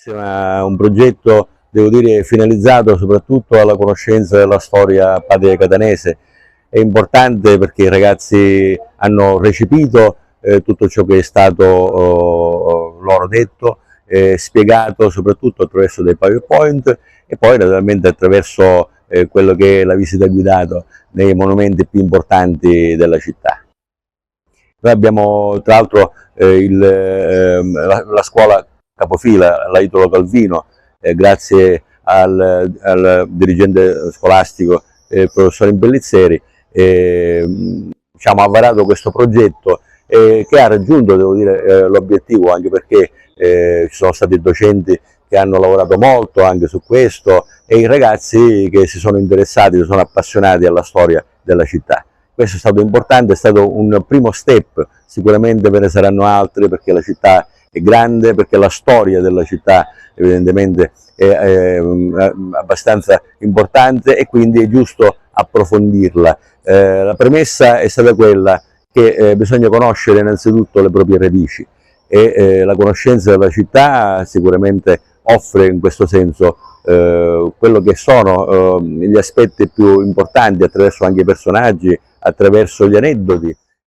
Un progetto, devo dire, finalizzato soprattutto alla conoscenza della storia patria catanese. È importante perché i ragazzi hanno recepito tutto ciò che è stato loro detto, spiegato soprattutto attraverso dei PowerPoint e poi naturalmente attraverso quello che è la visita guidata nei monumenti più importanti della città. Noi abbiamo tra l'altro la scuola capofila, la Italo Calvino, grazie al dirigente scolastico, professor Impellizzeri, ha varato questo progetto che ha raggiunto, devo dire, l'obiettivo, anche perché ci sono stati docenti che hanno lavorato molto anche su questo e i ragazzi che si sono interessati, si sono appassionati alla storia della città. Questo è stato importante, è stato un primo step, sicuramente ve ne saranno altri perché la città è grande, perché la storia della città evidentemente è abbastanza importante e quindi è giusto approfondirla. La premessa è stata quella che bisogna conoscere innanzitutto le proprie radici e la conoscenza della città sicuramente offre in questo senso quello che sono gli aspetti più importanti attraverso anche i personaggi, attraverso gli aneddoti.